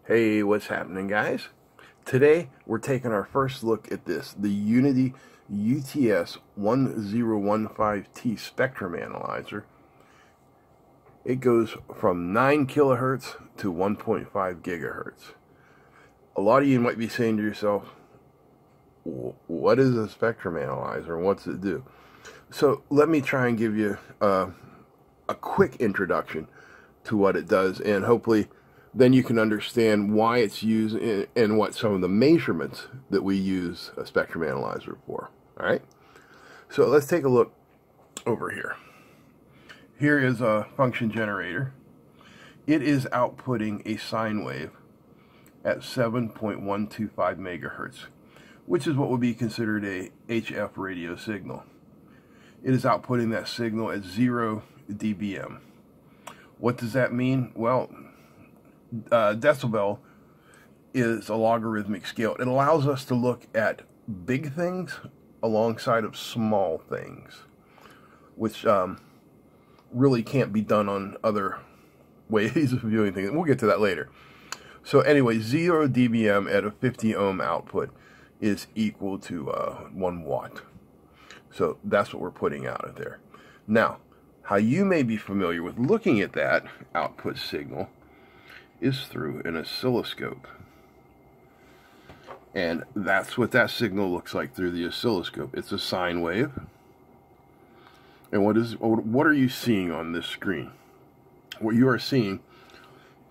Hey, what's happening, guys? Today we're taking our first look at this, the Uni-T UTS1015T Spectrum Analyzer. It goes from 9 kilohertz to 1.5 gigahertz. A lot of you might be saying to yourself, what is a spectrum analyzer and what's it do? So let me try and give you a quick introduction to what it does, and hopefully then you can understand why it's used and what some of the measurements that we use a spectrum analyzer for. All right, so let's take a look over here. Here is a function generator. It is outputting a sine wave at 7.125 megahertz, which is what would be considered a HF radio signal. It is outputting that signal at 0 dBm. What does that mean? Well, decibel is a logarithmic scale. It allows us to look at big things alongside of small things, which really can't be done on other ways of viewing things. We'll get to that later. So anyway, 0 dBm at a 50 ohm output is equal to 1 watt. So that's what we're putting out of there. Now, how you may be familiar with looking at that output signal is through an oscilloscope. And that's what that signal looks like through the oscilloscope. It's a sine wave. And what are you seeing on this screen? What you are seeing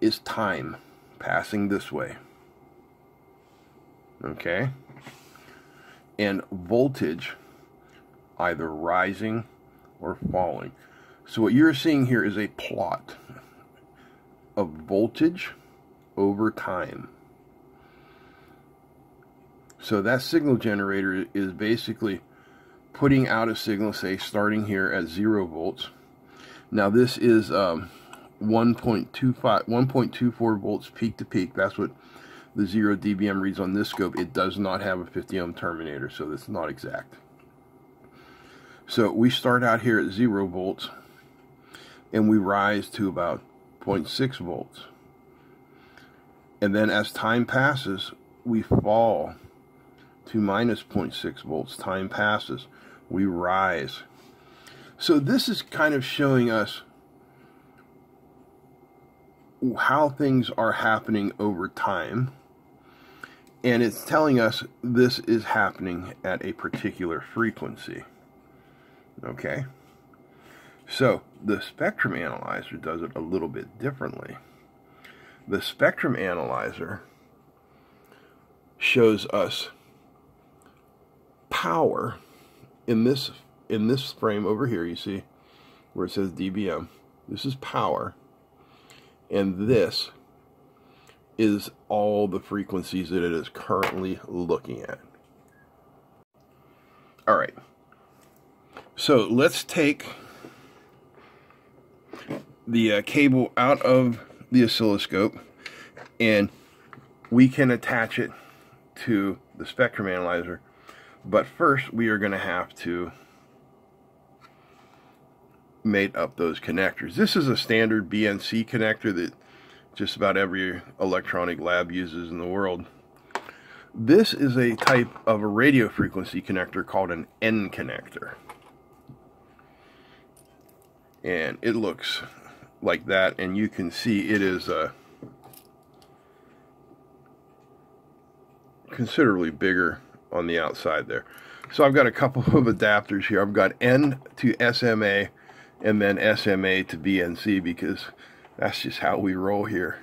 is time passing this way. Okay? And voltage either rising or falling. So what you're seeing here is a plot of voltage over time. So that signal generator is basically putting out a signal, say starting here at 0 volts. Now this is 1.24 volts peak to peak. That's what the 0 dBm reads on this scope. It does not have a 50 ohm terminator, so that's not exact. So we start out here at 0 volts and we rise to about 0.6 volts. And then as time passes, we fall to minus 0.6 volts. Time passes, we rise. So this is kind of showing us how things are happening over time. And it's telling us this is happening at a particular frequency. Okay? So the spectrum analyzer does it a little bit differently. The spectrum analyzer shows us power in this frame over here. You see where it says dBm. This is power, and this is all the frequencies that it is currently looking at. All right. So let's take the cable out of the oscilloscope, and we can attach it to the spectrum analyzer. But first, we are going to have to mate up those connectors. This is a standard BNC connector that just about every electronic lab uses in the world. This is a type of a radio frequency connector called an N connector. And it looks like that, and you can see it is considerably bigger on the outside there. So I've got a couple of adapters here. I've got N to SMA and then SMA to BNC, because that's just how we roll here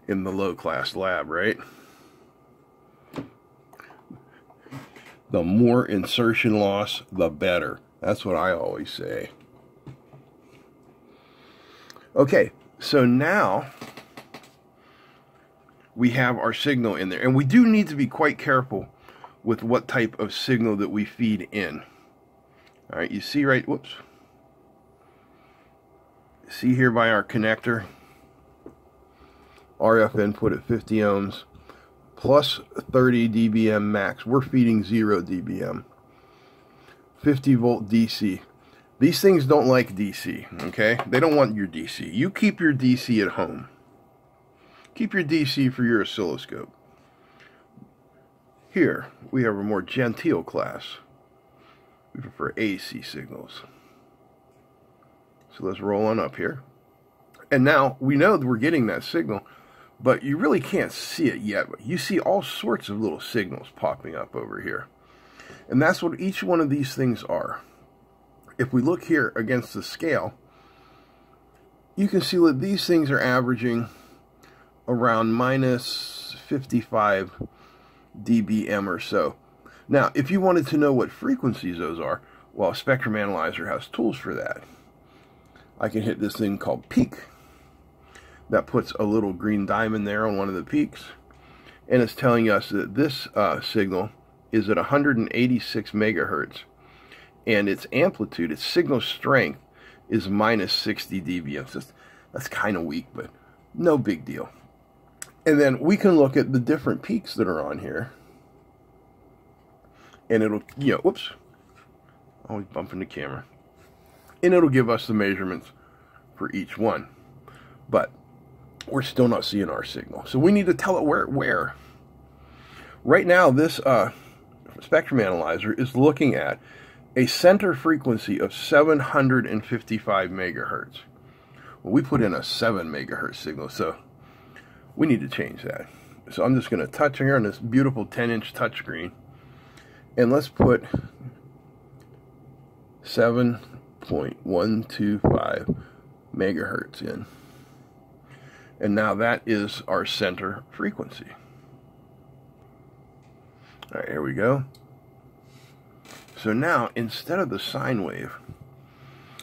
in the low-class lab, right? The more insertion loss, the better. That's what I always say. Okay, so now we have our signal in there, and we do need to be quite careful with what type of signal that we feed in. All right, you see right, whoops. See here by our connector, RF input at 50 ohms, plus 30 dBm max. We're feeding 0 dBm. 50 volt DC. These things don't like DC, okay? They don't want your DC. You keep your DC at home. Keep your DC for your oscilloscope. Here, we have a more genteel class. We prefer AC signals. So let's roll on up here. And now, we know that we're getting that signal, but you really can't see it yet. You see all sorts of little signals popping up over here. And that's what each one of these things are. If we look here against the scale, you can see that these things are averaging around minus 55 dBm or so. Now, if you wanted to know what frequencies those are, well, a Spectrum Analyzer has tools for that. I can hit this thing called peak. That puts a little green diamond there on one of the peaks, and it's telling us that this signal is at 186 megahertz, and its amplitude, its signal strength, is minus 60 dBm. So that's kind of weak, but no big deal. And then we can look at the different peaks that are on here, and it'll, whoops, always bumping the camera, and it'll give us the measurements for each one. But we're still not seeing our signal, so we need to tell it where. Right now, this Spectrum Analyzer is looking at a center frequency of 755 megahertz. Well, we put in a 7 megahertz signal, so we need to change that. So I'm just going to touch here on this beautiful 10-inch touchscreen, and let's put 7.125 megahertz in. And now that is our center frequency. All right, here we go. So now, instead of the sine wave,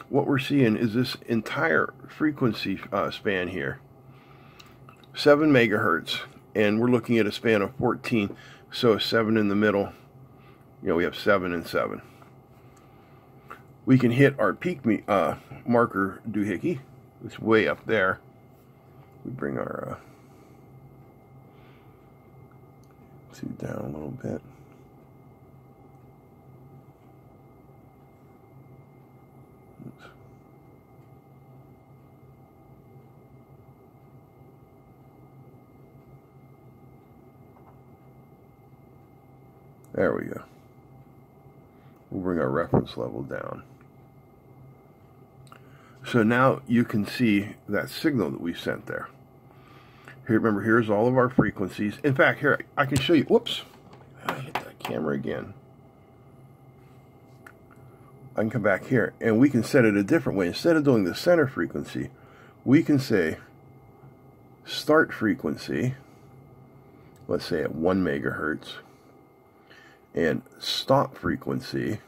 what we're seeing is this entire frequency span here, 7 megahertz, and we're looking at a span of 14, so a 7 in the middle. We have 7 and 7. We can hit our peak marker doohickey. It's way up there. We bring our down a little bit. Oops. There we go. We'll bring our reference level down. So now you can see that signal that we sent there. Here, remember, here's all of our frequencies. In fact, here, I can show you. Whoops. I hit that camera again. I can come back here, and we can set it a different way. Instead of doing the center frequency, we can say start frequency, let's say at 1 megahertz, and stop frequency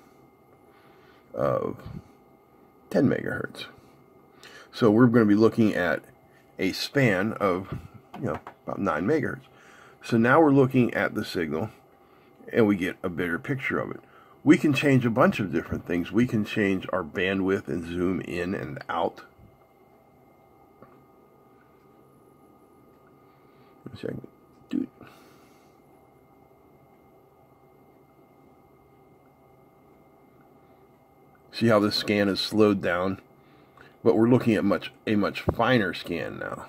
of 10 megahertz. So we're going to be looking at a span of, about 9 megahertz. So now we're looking at the signal, and we get a bigger picture of it. We can change a bunch of different things. We can change our bandwidth and zoom in and out. Let's see if I can do it. See how this scan is slowed down? But we're looking at a much finer scan now.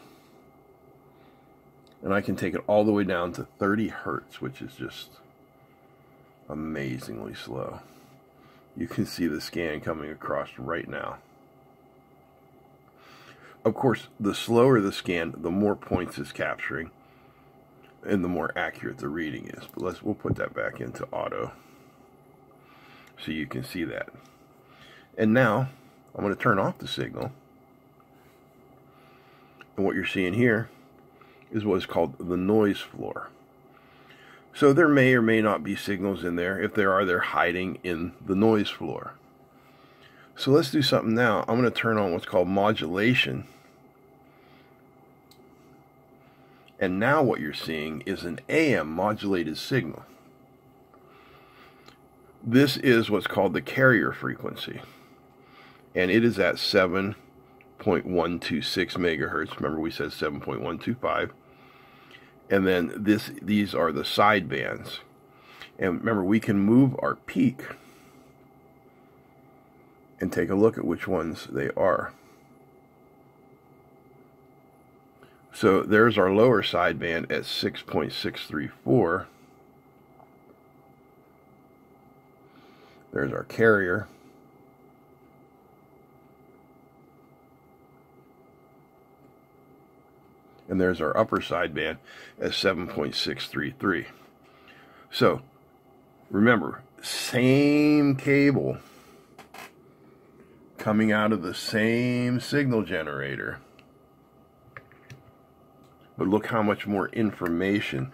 And I can take it all the way down to 30 hertz, which is just amazingly slow. You can see the scan coming across right now. Of course, the slower the scan, the more points it's capturing, and the more accurate the reading is. But we'll put that back into auto so you can see that. And now I'm going to turn off the signal, and what you're seeing here is what is called the noise floor. So there may or may not be signals in there. If there are, they're hiding in the noise floor. So let's do something now. I'm going to turn on what's called modulation. And now what you're seeing is an AM modulated signal. This is what's called the carrier frequency. And it is at 7.126 megahertz. Remember, we said 7.125. And then these are the side bands. And remember, we can move our peak and take a look at which ones they are. So there's our lower sideband at 6.634. There's our carrier. And there's our upper sideband at 7.633. So remember, same cable coming out of the same signal generator. But look how much more information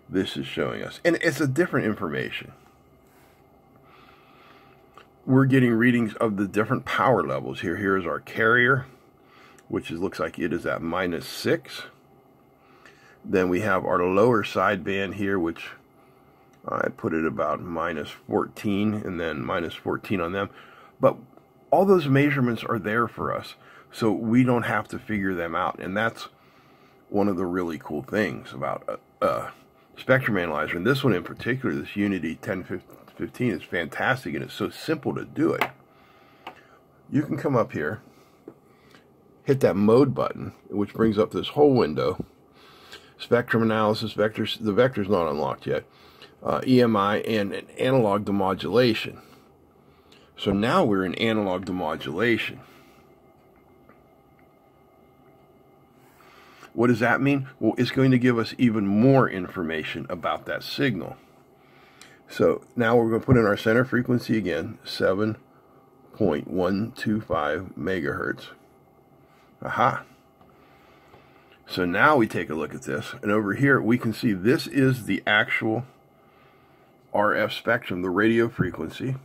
this is showing us. And it's a different information. We're getting readings of the different power levels here. Here's our carrier, which looks like it is at -6. Then we have our lower sideband here, which I put it about -14, and then -14 on them. But all those measurements are there for us, so we don't have to figure them out. And that's one of the really cool things about a spectrum analyzer. And this one in particular, this Uni-T UTS1015, is fantastic, and it's so simple to do it. You can come up here, hit that mode button, which brings up this whole window. Spectrum analysis, vectors, the vector's not unlocked yet. EMI, and an analog demodulation. So now we're in analog demodulation. What does that mean? Well, it's going to give us even more information about that signal. So now we're going to put in our center frequency again, 7.125 megahertz. Aha. So now we take a look at this, and over here we can see this is the actual RF spectrum, the radio frequency.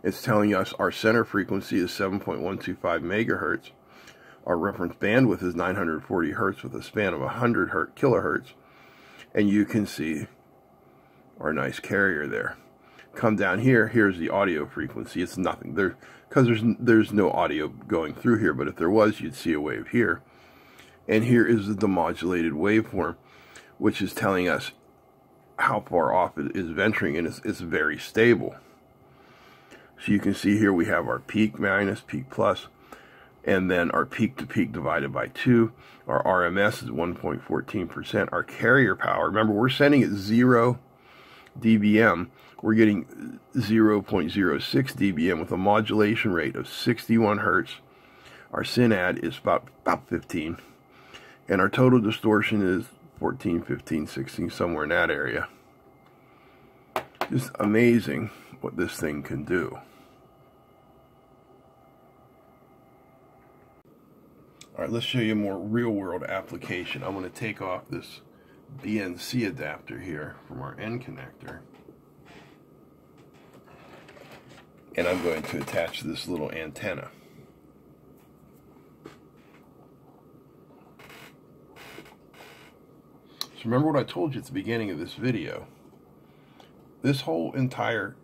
It's telling us our center frequency is 7.125 megahertz. Our reference bandwidth is 940 hertz with a span of 100 kilohertz. And you can see our nice carrier there. Come down here, here's the audio frequency. It's nothing there, because there's no audio going through here, but if there was, you'd see a wave here. And here is the demodulated waveform, which is telling us how far off it is venturing, and it's very stable. So you can see here we have our peak minus, peak plus, and then our peak to peak divided by 2. Our RMS is 1.14%. Our carrier power, remember, we're sending at 0 dBm. We're getting 0.06 dBm with a modulation rate of 61 hertz. Our synad is about 15. And our total distortion is 14, 15, 16, somewhere in that area. Just amazing what this thing can do. All right, let's show you a more real-world application. I'm going to take off this BNC adapter here from our end connector. And I'm going to attach this little antenna. So remember what I told you at the beginning of this video. This whole entire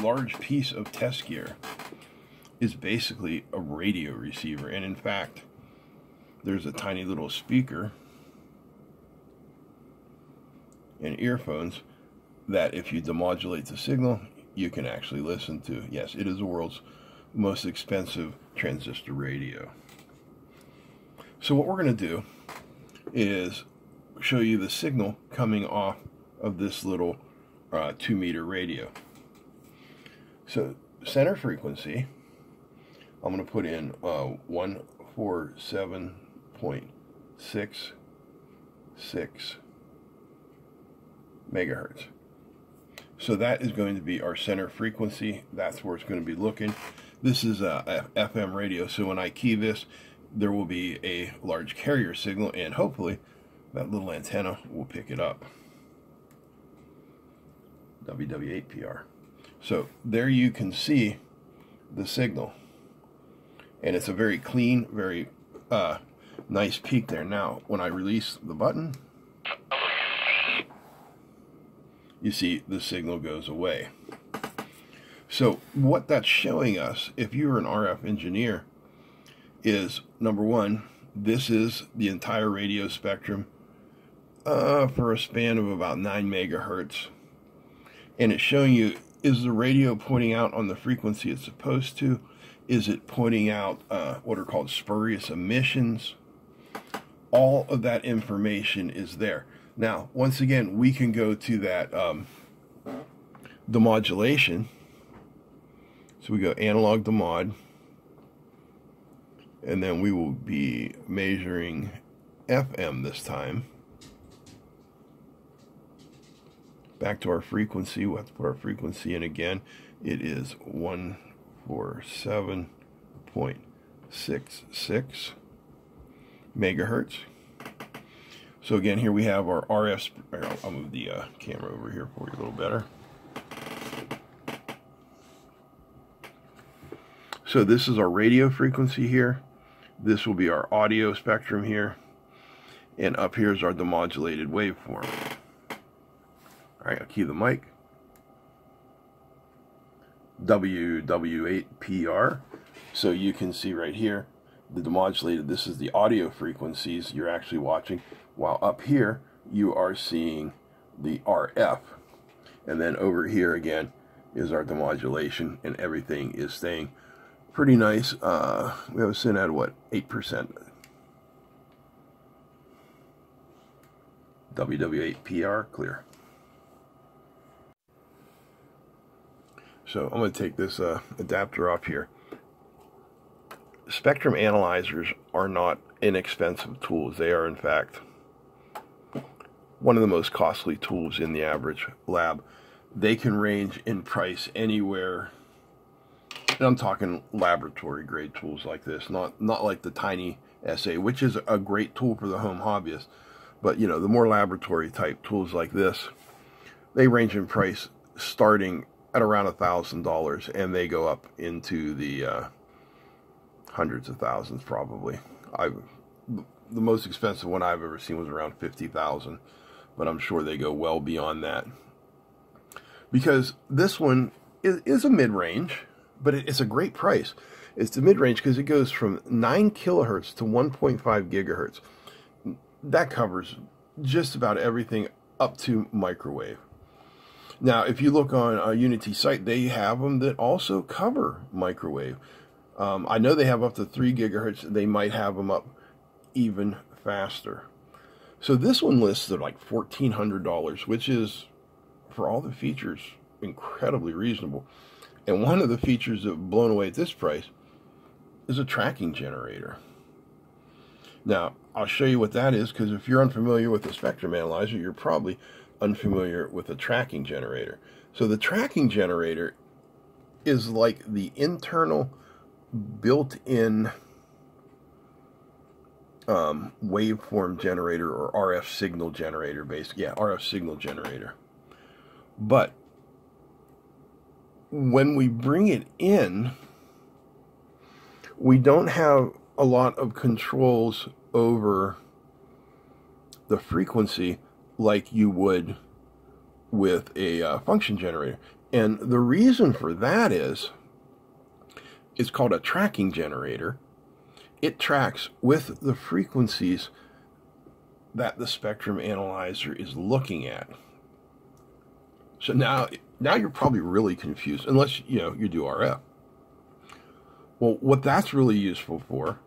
large piece of test gear is basically a radio receiver, and in fact there's a tiny little speaker and earphones that if you demodulate the signal you can actually listen to. Yes, it is the world's most expensive transistor radio. So what we're going to do is show you the signal coming off of this little 2-meter radio. So center frequency, I'm going to put in 147.66 megahertz. So that is going to be our center frequency. That's where it's going to be looking. This is a FM radio, so when I key this, there will be a large carrier signal, and hopefully that little antenna will pick it up. WW8PR. So there you can see the signal, and it's a very clean, very nice peak there. Now when I release the button, you see the signal goes away. So what that's showing us, if you're an RF engineer, is number one, this is the entire radio spectrum for a span of about 9 megahertz, and it's showing you, is the radio pointing out on the frequency it's supposed to? Is it putting out what are called spurious emissions? All of that information is there. Now, once again, we can go to that demodulation. So we go analog demod, and then we will be measuring FM this time. Back to our frequency. We'll have to put our frequency in again. It is 147.66 megahertz. So again, here we have our RF. I'll move the camera over here for you a little better. So this is our radio frequency here. This will be our audio spectrum here. And up here is our demodulated waveform. All right, I'll key the mic. WW8PR. So you can see right here, the demodulated, this is the audio frequencies you're actually watching, while up here you are seeing the RF. And then over here again is our demodulation, and everything is staying pretty nice. We have a SIN at what, 8%. WW8PR clear. So I'm going to take this adapter off here. Spectrum analyzers are not inexpensive tools. They are, in fact, one of the most costly tools in the average lab. They can range in price anywhere, and I'm talking laboratory grade tools like this, not like the tiny SA, which is a great tool for the home hobbyist. But, you know, the more laboratory type tools like this, they range in price starting at around $1,000, and they go up into the hundreds of thousands probably. The most expensive one I've ever seen was around $50,000, but I'm sure they go well beyond that. Because this one is a mid-range, but it's a great price. It's the mid-range because it goes from 9 kilohertz to 1.5 gigahertz. That covers just about everything up to microwave. Now, if you look on a Uni-T site, they have them that also cover microwave. I know they have up to 3 gigahertz. They might have them up even faster. So this one lists at like $1,400, which is, for all the features, incredibly reasonable. And one of the features that have blown away at this price is a tracking generator. Now, I'll show you what that is, because if you're unfamiliar with the spectrum analyzer, you're probably unfamiliar with a tracking generator. So the tracking generator is like the internal built-in waveform generator, or RF signal generator, basically. Yeah, RF signal generator. But when we bring it in, we don't have a lot of controls over the frequency like you would with a function generator. And the reason for that is, it's called a tracking generator. It tracks with the frequencies that the spectrum analyzer is looking at. So now you're probably really confused, unless you do RF. Well, what that's really useful for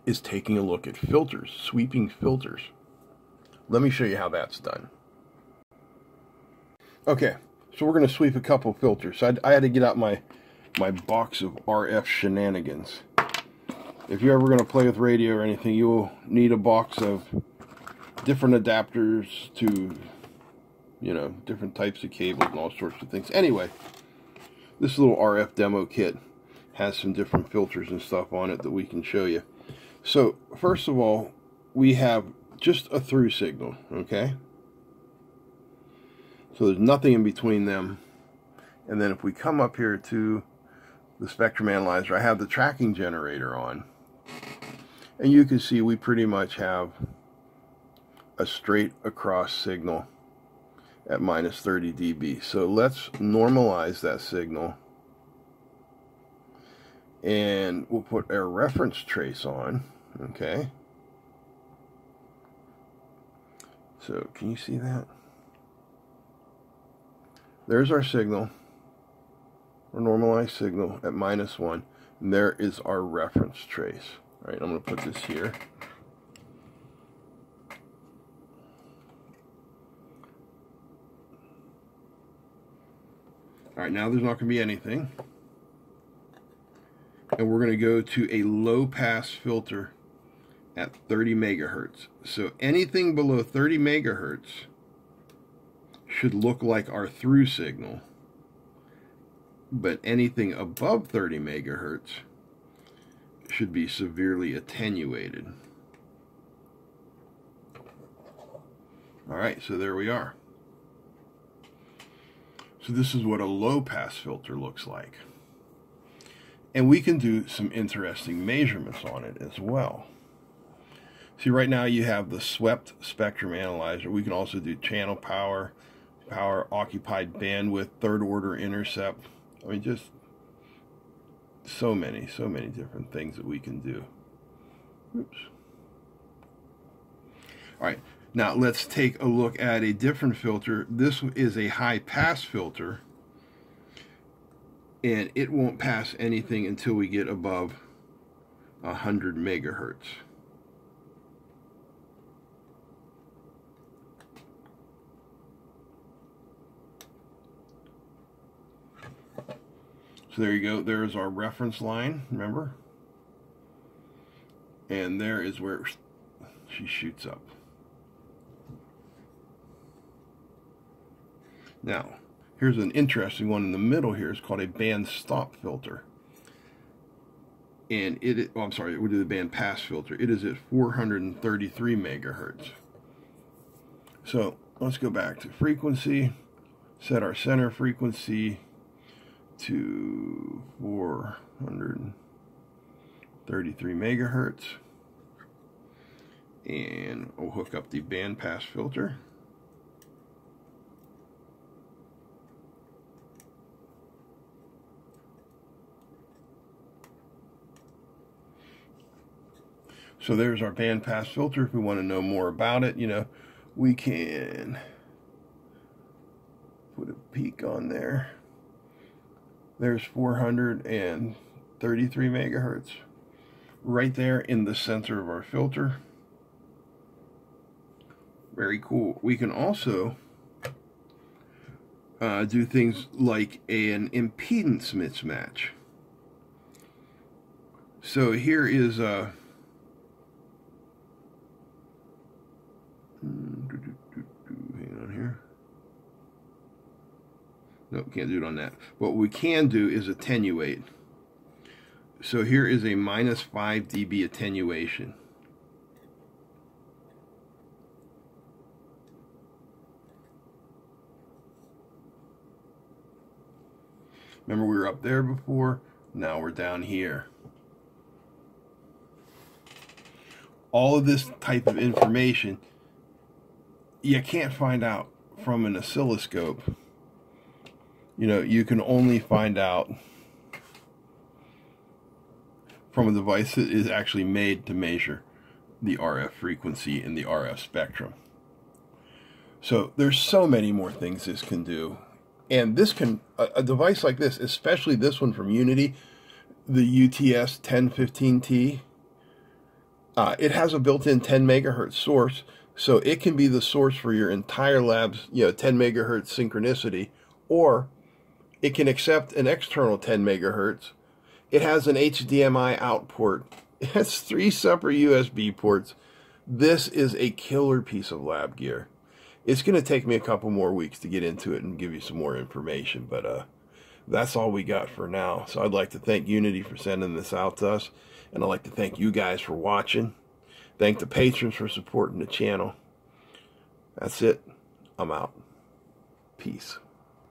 is taking a look at filters, sweeping filters. Let me show you how that's done. Okay, so we're going to sweep a couple filters. So I had to get out my box of RF shenanigans. If you're ever going to play with radio or anything, you will need a box of different adapters to, different types of cables and all sorts of things. Anyway, this little RF demo kit has some different filters and stuff on it that we can show you. So, first of all, we have just a through signal, okay? So there's nothing in between them. And then if we come up here to the spectrum analyzer, I have the tracking generator on. And you can see we pretty much have a straight across signal at minus 30 dB. So let's normalize that signal. And we'll put our reference trace on, okay? So can you see that? There's our signal, our normalized signal at -1. And there is our reference trace. All right, I'm going to put this here. All right, now there's not going to be anything. And we're going to go to a low pass filter at 30 megahertz. So anything below 30 megahertz should look like our through signal. But anything above 30 megahertz should be severely attenuated. All right, so there we are. So this is what a low pass filter looks like. And we can do some interesting measurements on it as well. See, right now you have the swept spectrum analyzer. We can also do channel power, power occupied bandwidth, third order intercept. I mean, just so many different things that we can do. Oops. All right, now let's take a look at a different filter. This is a high pass filter, and it won't pass anything until we get above 100 megahertz. So there you go. There's our reference line, remember? And there is where she shoots up. Now, here's an interesting one in the middle here. It's called a band stop filter. And I'm sorry, we'll do the band pass filter. It is at 433 megahertz. So let's go back to frequency, set our center frequency to 433 megahertz, and we'll hook up the band pass filter. So there's our band pass filter. If we want to know more about it, you know, we can put a peak on there. There's 433 megahertz right there in the center of our filter. Very cool. We can also do things like an impedance mismatch. So here is a hang on here. Nope, can't do it on that. What we can do is attenuate. So here is a minus 5 dB attenuation. Remember, we were up there before, now we're down here. All of this type of information you can't find out from an oscilloscope. You know, you can only find out from a device that is actually made to measure the RF frequency and the RF spectrum. So there's so many more things this can do. And this can, a device like this, especially this one from Uni-T, the UTS1015T, it has a built-in 10 megahertz source, so it can be the source for your entire lab's, 10 megahertz synchronicity, or it can accept an external 10 megahertz. It has an HDMI out port. It has 3 separate USB ports. This is a killer piece of lab gear. It's going to take me a couple more weeks to get into it and give you some more information, but that's all we got for now. So I'd like to thank Uni-T for sending this out to us, and I'd like to thank you guys for watching. Thank the patrons for supporting the channel. That's it. I'm out. Peace.